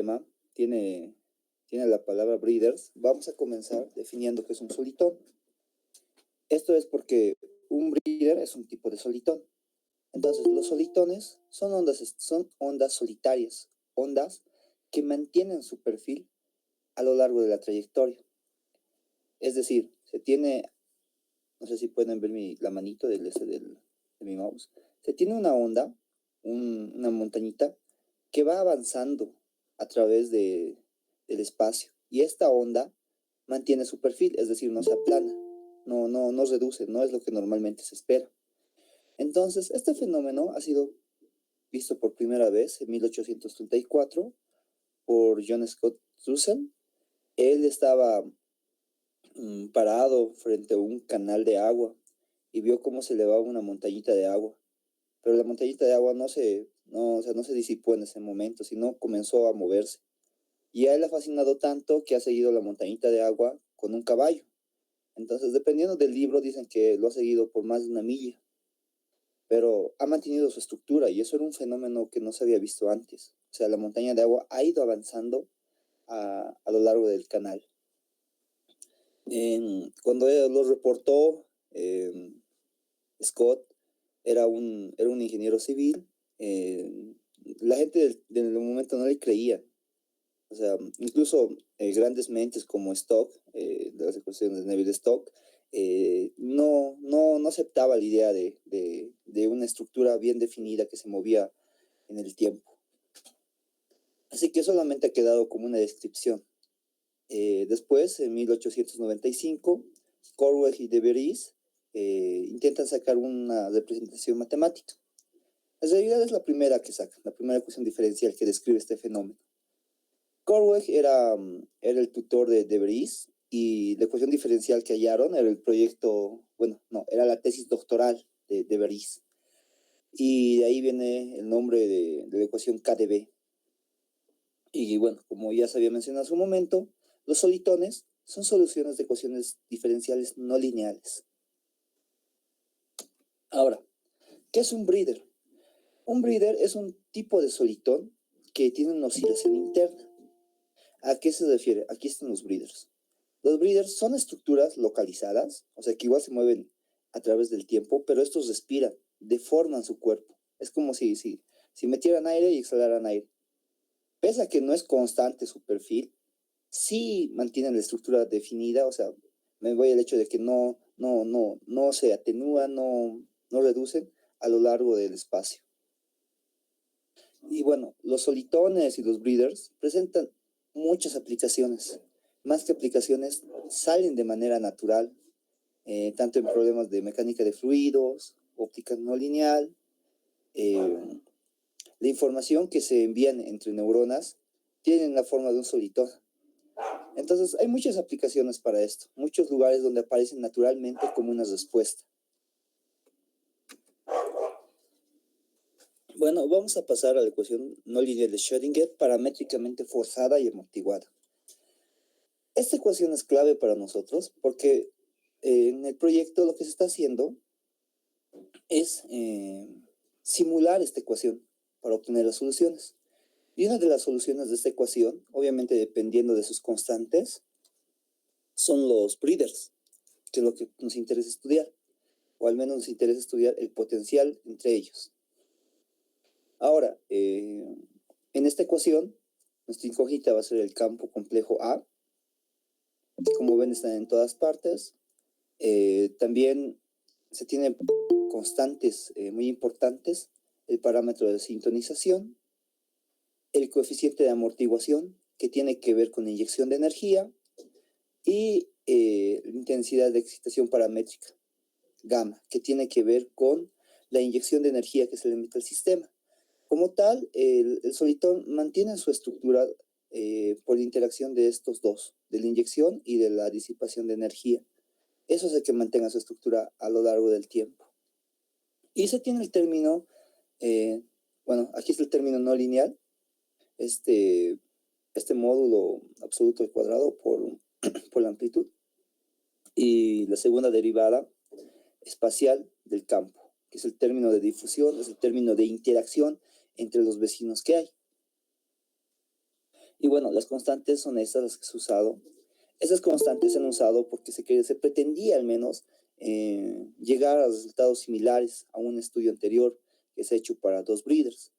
tema tiene la palabra breeders, vamos a comenzar definiendo qué es un solitón. Esto es porque un breeder es un tipo de solitón. Entonces, los solitones son ondas solitarias, ondas que mantienen su perfil a lo largo de la trayectoria. Es decir, no sé si pueden ver la manito de mi mouse, se tiene una onda, una montañita, que va avanzando a través del espacio. Y esta onda mantiene su perfil, es decir, no se aplana, no reduce, no es lo que normalmente se espera. Entonces, este fenómeno ha sido visto por primera vez en 1834 por John Scott Russell. Él estaba parado frente a un canal de agua y vio cómo se elevaba una montañita de agua. Pero la montañita de agua o sea, no se disipó en ese momento, sino comenzó a moverse. Y a él le ha fascinado tanto que ha seguido la montañita de agua con un caballo. Entonces, dependiendo del libro, dicen que lo ha seguido por más de 1 milla. Pero ha mantenido su estructura y eso era un fenómeno que no se había visto antes. O sea, la montaña de agua ha ido avanzando a lo largo del canal. Cuando él lo reportó, Scott era un ingeniero civil. La gente del momento no le creía. O sea, incluso grandes mentes como Stock, de las ecuaciones de Navier-Stokes, no aceptaba la idea de una estructura bien definida que se movía en el tiempo. Así que solamente ha quedado como una descripción. Después, en 1895, Corwell y de Vries intentan sacar una representación matemática. En realidad es la primera que sacan, la primera ecuación diferencial que describe este fenómeno. Corwell era el tutor de Vries y la ecuación diferencial que hallaron era el proyecto, bueno, no, era la tesis doctoral de Vries. Y de ahí viene el nombre de la ecuación KdV. Y bueno, como ya se había mencionado hace un momento, los solitones son soluciones de ecuaciones diferenciales no lineales. Ahora, ¿qué es un breeder? Un breeder es un tipo de solitón que tiene una oscilación interna. ¿A qué se refiere? Aquí están los breeders. Los breeders son estructuras localizadas, o sea que igual se mueven a través del tiempo, pero estos respiran, deforman su cuerpo. Es como si metieran aire y exhalaran aire. Pese a que no es constante su perfil, sí mantienen la estructura definida, o sea, me voy al hecho de que no se atenúan, no reducen a lo largo del espacio. Y bueno, los solitones y los breeders presentan muchas aplicaciones. Más que aplicaciones, salen de manera natural, tanto en problemas de mecánica de fluidos, óptica no lineal. La información que se envían entre neuronas tienen la forma de un solitón. Entonces, hay muchas aplicaciones para esto, muchos lugares donde aparecen naturalmente como una respuesta. Bueno, vamos a pasar a la ecuación no lineal de Schrödinger, paramétricamente forzada y amortiguada. Esta ecuación es clave para nosotros porque en el proyecto lo que se está haciendo es simular esta ecuación para obtener las soluciones. Y una de las soluciones de esta ecuación, obviamente dependiendo de sus constantes, son los breeders, que es lo que nos interesa estudiar, o al menos nos interesa estudiar el potencial entre ellos. Ahora, en esta ecuación, nuestra incógnita va a ser el campo complejo A, que como ven están en todas partes. También se tienen constantes muy importantes, el parámetro de sintonización, el coeficiente de amortiguación, que tiene que ver con la inyección de energía, y la intensidad de excitación paramétrica, gamma, que tiene que ver con la inyección de energía que se le mete al sistema. Como tal, el solitón mantiene su estructura por la interacción de estos dos, de la inyección y de la disipación de energía. Eso es el que mantenga su estructura a lo largo del tiempo. Y se tiene el término, bueno, aquí está el término no lineal, este módulo absoluto al cuadrado por la amplitud, y la segunda derivada espacial del campo, que es el término de difusión, es el término de interacción entre los vecinos que hay. Y bueno, las constantes son estas las que se han usado. Esas constantes se han usado porque se pretendía al menos llegar a resultados similares a un estudio anterior que se ha hecho para dos breeders.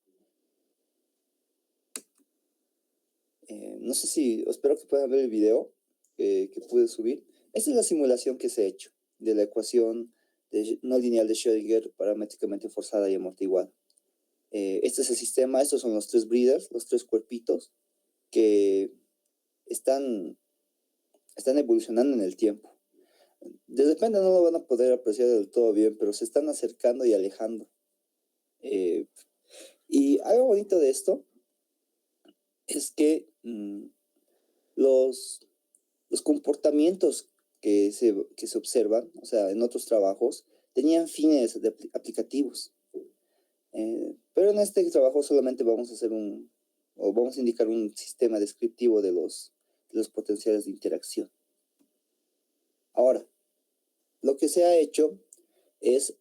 No sé si, espero que puedan ver el video que pude subir. Esta es la simulación que se ha hecho de la ecuación no lineal de Schrödinger paramétricamente forzada y amortiguada. Este es el sistema, estos son los tres breeders, los tres cuerpitos que están evolucionando en el tiempo. De repente no lo van a poder apreciar del todo bien, pero se están acercando y alejando. Y algo bonito de esto es que los comportamientos que se observan, o sea, en otros trabajos, tenían fines aplicativos. Pero en este trabajo solamente vamos a indicar un sistema descriptivo de los potenciales de interacción. Ahora, lo que se ha hecho es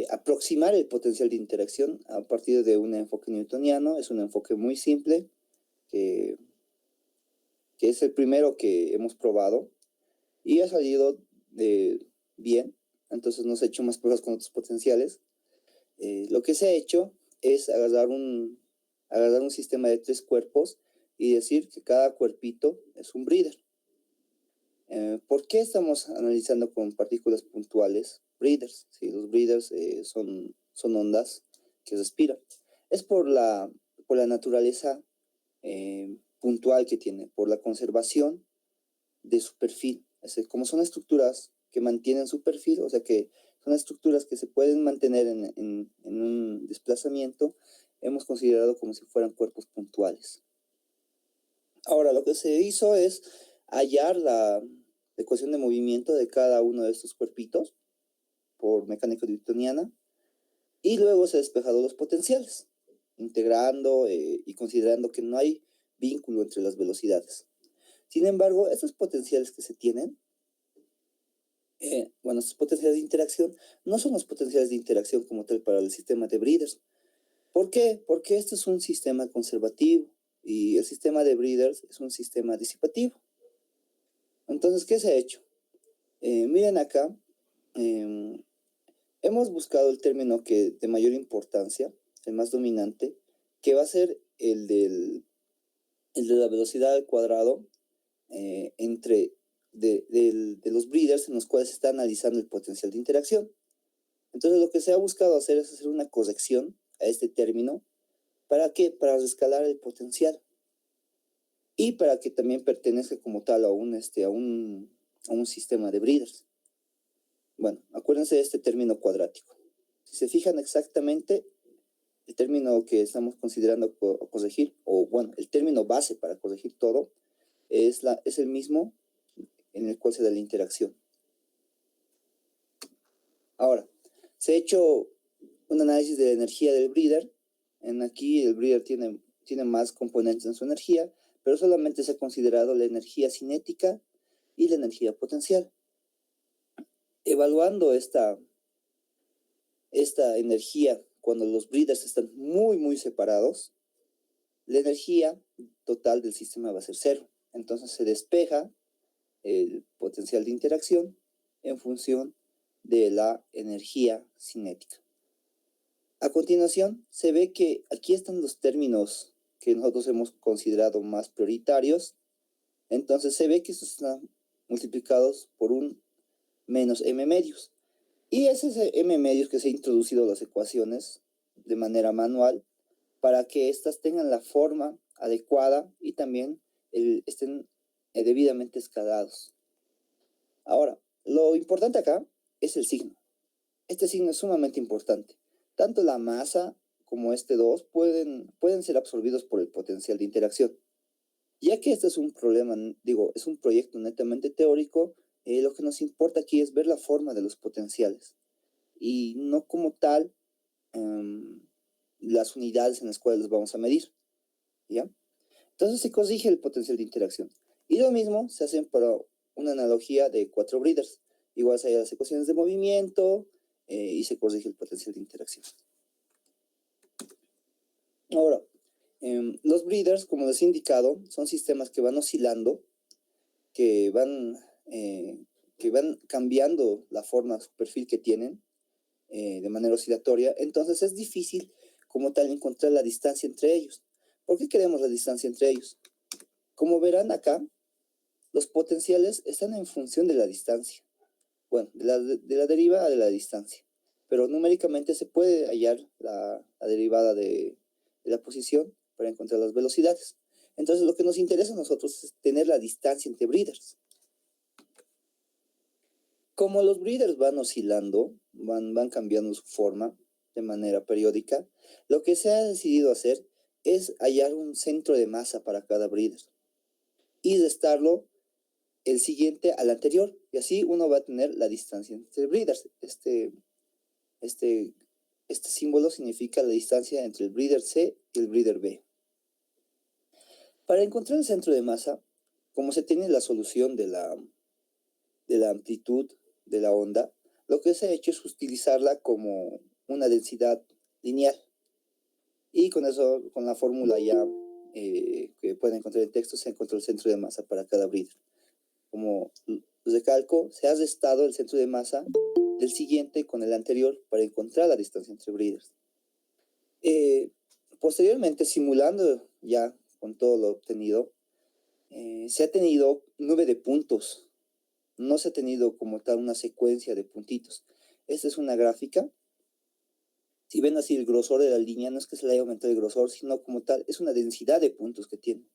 aproximar el potencial de interacción a partir de un enfoque newtoniano. Es un enfoque muy simple, que es el primero que hemos probado, y ha salido bien. Entonces no se ha hecho más pruebas con otros potenciales. Lo que se ha hecho es agarrar un sistema de tres cuerpos y decir que cada cuerpito es un breeder. ¿Por qué estamos analizando con partículas puntuales breeders? ¿Sí? Los breeders son ondas que respiran. Es por la naturaleza puntual que tiene, por la conservación de su perfil. Es decir, como son estructuras que mantienen su perfil, o sea que son estructuras que se pueden mantener en un desplazamiento, hemos considerado como si fueran cuerpos puntuales. Ahora, lo que se hizo es hallar la ecuación de movimiento de cada uno de estos cuerpitos por mecánica newtoniana, y luego se han despejado los potenciales, integrando y considerando que no hay vínculo entre las velocidades. Sin embargo, estos potenciales que se tienen, estos potenciales de interacción no son los potenciales de interacción como tal para el sistema de breeders. ¿Por qué? Porque este es un sistema conservativo y el sistema de breeders es un sistema disipativo. Entonces, ¿qué se ha hecho? Miren acá, hemos buscado el término de mayor importancia, el más dominante, que va a ser el de la velocidad al cuadrado de los breeders en los cuales se está analizando el potencial de interacción. Entonces lo que se ha buscado hacer es hacer una corrección a este término. ¿Para qué? Para rescalar el potencial y para que también pertenezca como tal a un sistema de breeders. Bueno, acuérdense de este término cuadrático. Si se fijan exactamente, el término que estamos considerando corregir, o bueno, el término base para corregir todo, es el mismo en el cual se da la interacción. Ahora, se ha hecho un análisis de la energía del breeder. Aquí el breeder tiene más componentes en su energía, pero solamente se ha considerado la energía cinética y la energía potencial. Evaluando esta energía cuando los breeders están muy, muy separados, la energía total del sistema va a ser cero. Entonces se despeja el potencial de interacción en función de la energía cinética. A continuación, se ve que aquí están los términos que nosotros hemos considerado más prioritarios. Entonces se ve que estos están multiplicados por un menos m medios. Y es ese m medios que se ha introducido a las ecuaciones de manera manual para que éstas tengan la forma adecuada y también estén debidamente escalados. Ahora, lo importante acá es el signo. Este signo es sumamente importante. Tanto la masa como este 2 pueden ser absorbidos por el potencial de interacción. Ya que este es un problema, es un proyecto netamente teórico, lo que nos importa aquí es ver la forma de los potenciales y no como tal las unidades en las cuales los vamos a medir, ¿ya? Entonces se corrige el potencial de interacción. Y lo mismo se hace para una analogía de 4 breeders. Igual se hay las ecuaciones de movimiento y se corrige el potencial de interacción. Ahora, Los breeders, como les he indicado, son sistemas que van oscilando, que van cambiando la forma, su perfil que tienen de manera oscilatoria. Entonces es difícil como tal encontrar la distancia entre ellos. ¿Por qué queremos la distancia entre ellos? Como verán acá, los potenciales están en función de la distancia. Bueno, de la derivada de la distancia. Pero numéricamente se puede hallar la derivada de la posición para encontrar las velocidades. Entonces lo que nos interesa a nosotros es tener la distancia entre breeders. Como los breeders van oscilando, van cambiando su forma de manera periódica, lo que se ha decidido hacer es hallar un centro de masa para cada breeder y restarlo el siguiente al anterior, y así uno va a tener la distancia entre breeders. Este símbolo significa la distancia entre el breeder C y el breeder B. Para encontrar el centro de masa, como se tiene la solución de la amplitud de la onda, lo que se ha hecho es utilizarla como una densidad lineal. Y con eso, con la fórmula ya que pueden encontrar en texto, se encontró el centro de masa para cada breeder. Como recalco, se ha restado el centro de masa del siguiente con el anterior para encontrar la distancia entre breeders. Posteriormente, simulando ya con todo lo obtenido, se ha tenido nube de puntos. No se ha tenido como tal una secuencia de puntitos. Esta es una gráfica. Si ven así el grosor de la línea, no es que se le haya aumentado el grosor, sino como tal, es una densidad de puntos que tiene.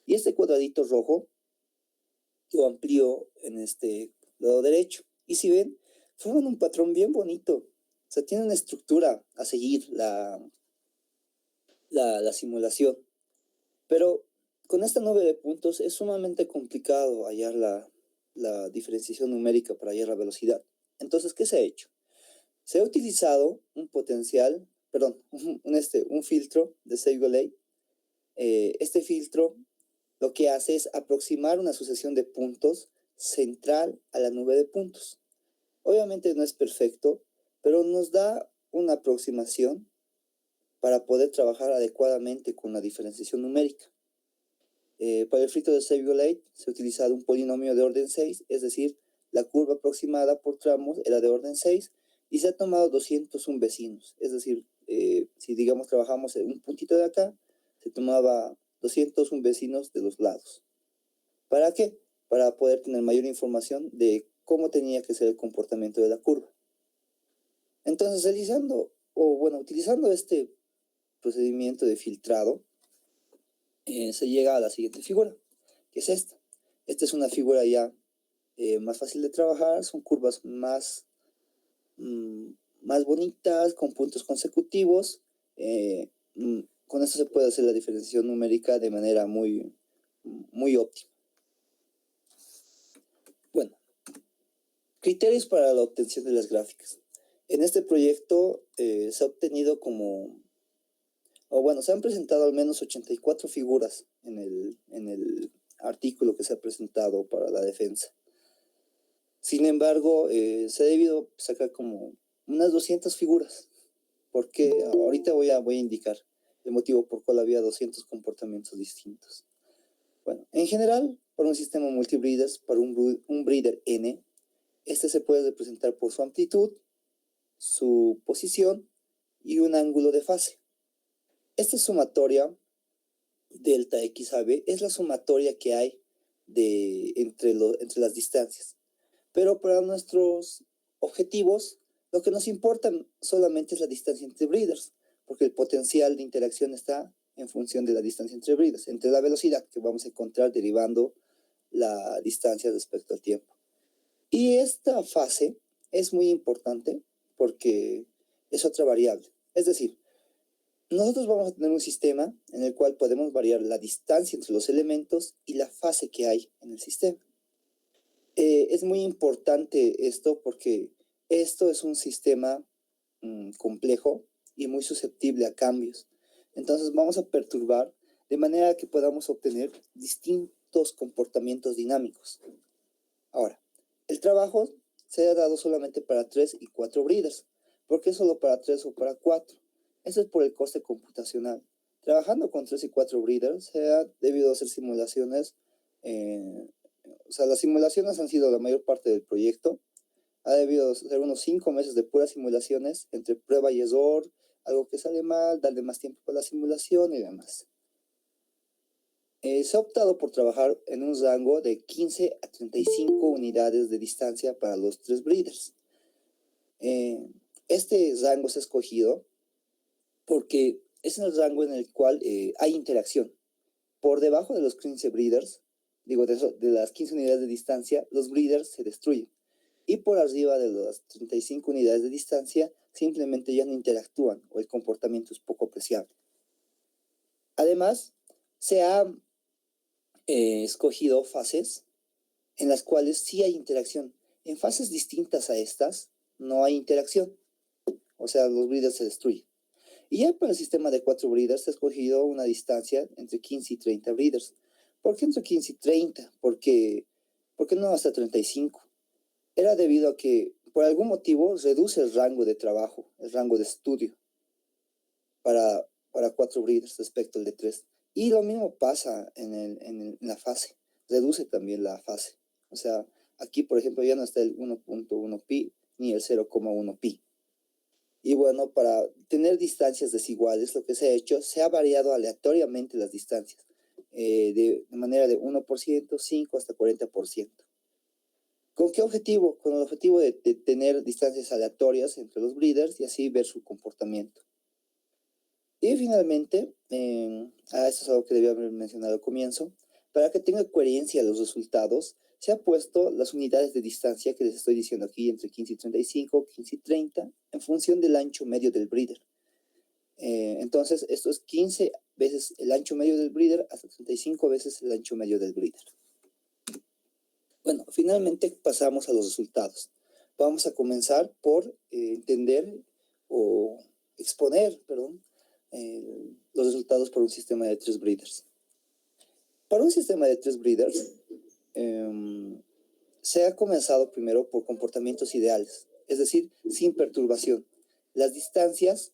Y este cuadradito rojo lo amplío en este lado derecho. Y si ven, forman un patrón bien bonito. O sea, tiene una estructura a seguir la simulación. Pero con esta nube de puntos es sumamente complicado hallar la diferenciación numérica para hallar la velocidad. Entonces, ¿qué se ha hecho? Se ha utilizado un potencial, perdón, un filtro de Save-Golay. Este filtro lo que hace es aproximar una sucesión de puntos central a la nube de puntos. Obviamente no es perfecto, pero nos da una aproximación para poder trabajar adecuadamente con la diferenciación numérica. Para el filtro de Save-Golay se ha utilizado un polinomio de orden 6, es decir, la curva aproximada por tramos era de orden 6 y se ha tomado 201 vecinos. Es decir, si digamos trabajamos en un puntito de acá, se tomaba 201 vecinos de los lados. ¿Para qué? Para poder tener mayor información de cómo tenía que ser el comportamiento de la curva. Entonces, utilizando este procedimiento de filtrado, se llega a la siguiente figura, que es esta. Esta es una figura ya más fácil de trabajar, son curvas más bonitas, con puntos consecutivos. Con esto se puede hacer la diferenciación numérica de manera muy óptima. Bueno, criterios para la obtención de las gráficas. En este proyecto se ha obtenido se han presentado al menos 84 figuras en el artículo que se ha presentado para la defensa. Sin embargo, se ha debido sacar como unas 200 figuras, porque ahorita voy a indicar el motivo por cual había 200 comportamientos distintos. Bueno, en general, para un sistema multibreeders, para un breeder N, este se puede representar por su amplitud, su posición y un ángulo de fase. Esta sumatoria delta XAB es la sumatoria que hay entre las distancias. Pero para nuestros objetivos, lo que nos importa solamente es la distancia entre breeders, porque el potencial de interacción está en función de la distancia entre breeders, entre la velocidad que vamos a encontrar derivando la distancia respecto al tiempo. Y esta fase es muy importante porque es otra variable. Es decir, nosotros vamos a tener un sistema en el cual podemos variar la distancia entre los elementos y la fase que hay en el sistema. Es muy importante esto porque esto es un sistema complejo y muy susceptible a cambios. Entonces vamos a perturbar de manera que podamos obtener distintos comportamientos dinámicos. Ahora, el trabajo se ha dado solamente para 3 y 4 breeders. ¿Por qué solo para 3 o para 4? Eso es por el coste computacional. Trabajando con 3 y 4 breeders, se ha debido hacer simulaciones, o sea, las simulaciones han sido la mayor parte del proyecto. Ha debido ser unos 5 meses de puras simulaciones, entre prueba y error, algo que sale mal, darle más tiempo para la simulación y demás. Se ha optado por trabajar en un rango de 15 a 35 unidades de distancia para los 3 breeders. Este rango se ha escogido porque es el rango en el cual hay interacción. Por debajo de los 15 breeders, digo, de las 15 unidades de distancia, los breeders se destruyen. Y por arriba de las 35 unidades de distancia, simplemente ya no interactúan o el comportamiento es poco apreciable. Además, se ha escogido fases en las cuales sí hay interacción. En fases distintas a estas, no hay interacción. O sea, los breeders se destruyen. Y ya para el sistema de 4 breeders se ha escogido una distancia entre 15 y 30 breeders. ¿Por qué entre 15 y 30? ¿Por qué no hasta 35? Era debido a que, por algún motivo, reduce el rango de trabajo, el rango de estudio para 4 breeders respecto al de 3. Y lo mismo pasa en la fase. Reduce también la fase. O sea, aquí, por ejemplo, ya no está el 1.1 pi ni el 0,1 pi. Y bueno, para tener distancias desiguales, lo que se ha hecho, se ha variado aleatoriamente las distancias, de manera de 1%, 5 hasta 40%. ¿Con qué objetivo? Con el objetivo de tener distancias aleatorias entre los breeders y así ver su comportamiento. Y finalmente, esto es algo que debía haber mencionado al comienzo, para que tenga coherencia los resultados, se ha puesto las unidades de distancia que les estoy diciendo aquí, entre 15 y 35, 15 y 30, en función del ancho medio del breeder. Entonces, esto es 15 veces el ancho medio del breeder hasta 35 veces el ancho medio del breeder. Bueno, finalmente pasamos a los resultados. Vamos a comenzar por entender o exponer, los resultados por un sistema de 3 breeders. Para un sistema de 3 breeders, se ha comenzado primero por comportamientos ideales, es decir, sin perturbación. Las distancias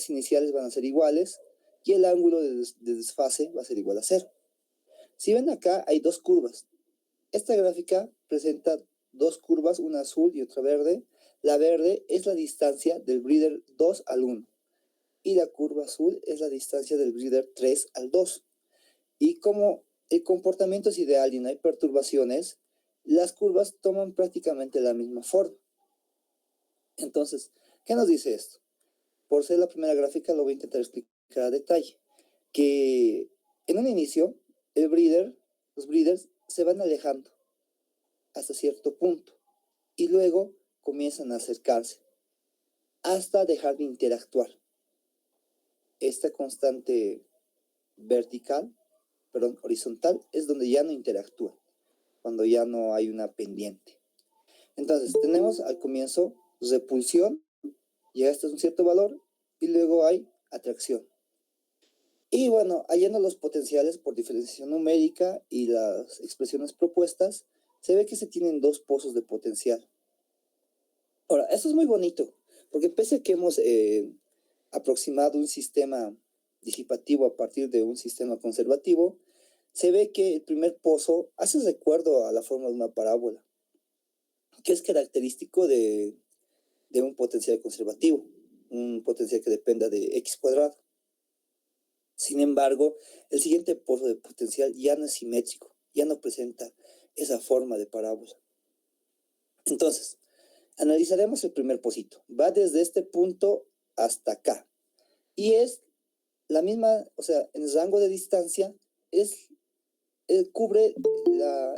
iniciales van a ser iguales y el ángulo de desfase va a ser igual a 0. Si ven acá, hay dos curvas. Esta gráfica presenta dos curvas, una azul y otra verde. La verde es la distancia del breeder 2 al 1 y la curva azul es la distancia del breeder 3 al 2. Y como el comportamiento es ideal y no hay perturbaciones, las curvas toman prácticamente la misma forma. Entonces, ¿qué nos dice esto? Por ser la primera gráfica, lo voy a intentar explicar a detalle. Que en un inicio, los breeders se van alejando hasta cierto punto y luego comienzan a acercarse hasta dejar de interactuar. Esta constante horizontal es donde ya no interactúan, cuando ya no hay una pendiente. Entonces, tenemos al comienzo repulsión, llega hasta un cierto valor, y luego hay atracción. Y bueno, hallando los potenciales por diferenciación numérica y las expresiones propuestas, se ve que se tienen dos pozos de potencial. Ahora, esto es muy bonito, porque pese a que hemos aproximado un sistema disipativo a partir de un sistema conservativo, se ve que el primer pozo hace recuerdo a la forma de una parábola, que es característico de un potencial conservativo, un potencial que dependa de x cuadrado. Sin embargo, el siguiente pozo de potencial ya no es simétrico, ya no presenta esa forma de parábola. Entonces, analizaremos el primer pocito. Va desde este punto hasta acá. Y es la misma, o sea, en el rango de distancia, cubre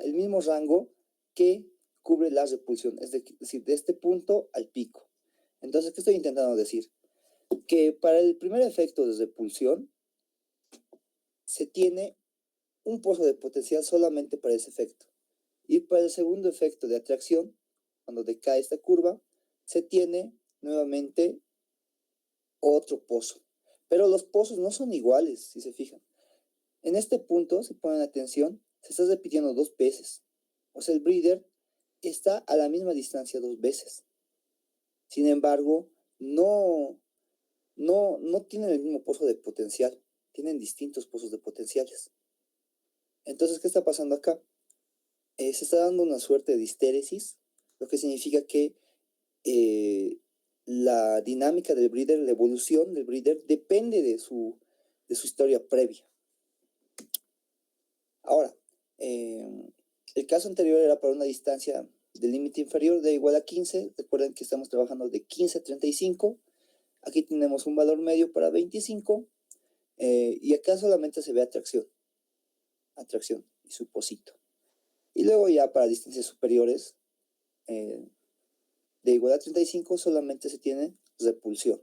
el mismo rango que cubre la repulsión, es decir, de este punto al pico. Entonces, ¿qué estoy intentando decir? Que para el primer efecto de repulsión, se tiene un pozo de potencial solamente para ese efecto. Y para el segundo efecto de atracción, cuando decae esta curva, se tiene nuevamente otro pozo. Pero los pozos no son iguales, si se fijan. En este punto, si ponen atención, se está repitiendo dos veces. O sea, el breeder está a la misma distancia dos veces. Sin embargo, no tiene el mismo pozo de potencial. tienen distintos pozos de potenciales. Entonces, ¿qué está pasando acá? Se está dando una suerte de histéresis, lo que significa que la dinámica del breeder, la evolución del breeder, depende de su historia previa. Ahora, el caso anterior era para una distancia del límite inferior de igual a 15. Recuerden que estamos trabajando de 15 a 35. Aquí tenemos un valor medio para 25. Y acá solamente se ve atracción y suposito. Y luego ya para distancias superiores de igual a 35 solamente se tiene repulsión.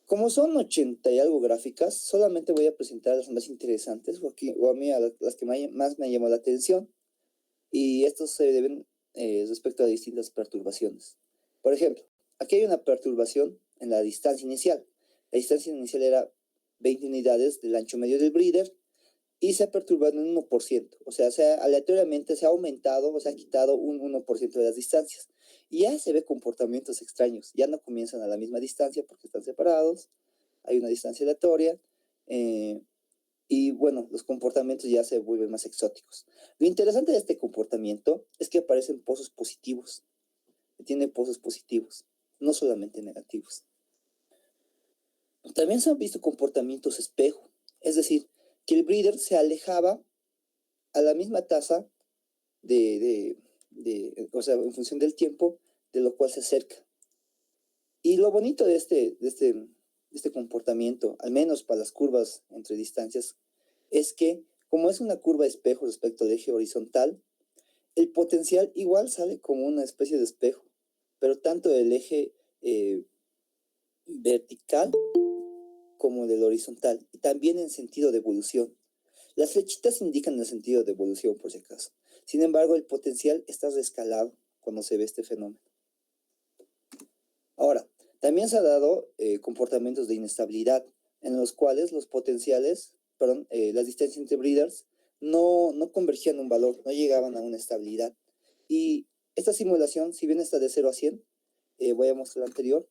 Como son 80 y algo gráficas, solamente voy a presentar las más interesantes, o a mí a las que más me llamó la atención, y estos se deben respecto a distintas perturbaciones. Por ejemplo, aquí hay una perturbación en la distancia inicial. La distancia inicial era 20 unidades del ancho medio del breeder, y se ha perturbado en un 1%, o sea, aleatoriamente se ha aumentado o se ha quitado un 1% de las distancias. Y ya se ve comportamientos extraños, ya no comienzan a la misma distancia porque están separados, hay una distancia aleatoria, y bueno, los comportamientos ya se vuelven más exóticos. Lo interesante de este comportamiento es que aparecen pozos positivos, tiene pozos positivos, no solamente negativos. También se han visto comportamientos espejo, es decir, que el breeder se alejaba a la misma tasa o sea, en función del tiempo, de lo cual se acerca. Y lo bonito de este comportamiento, al menos para las curvas entre distancias, es que como es una curva espejo respecto al eje horizontal, el potencial igual sale como una especie de espejo, pero tanto el eje vertical como del horizontal, y también en sentido de evolución. Las flechitas indican el sentido de evolución, por si acaso. Sin embargo, el potencial está rescalado cuando se ve este fenómeno. Ahora, también se ha dado comportamientos de inestabilidad, en los cuales los potenciales, las distancias entre breeders, no convergían un valor, no llegaban a una estabilidad. Y esta simulación, si bien está de 0 a 100, voy a mostrar la anterior,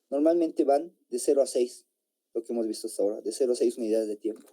normalmente van de 0 a 6, lo que hemos visto hasta ahora, de 0 a 6 unidades de tiempo.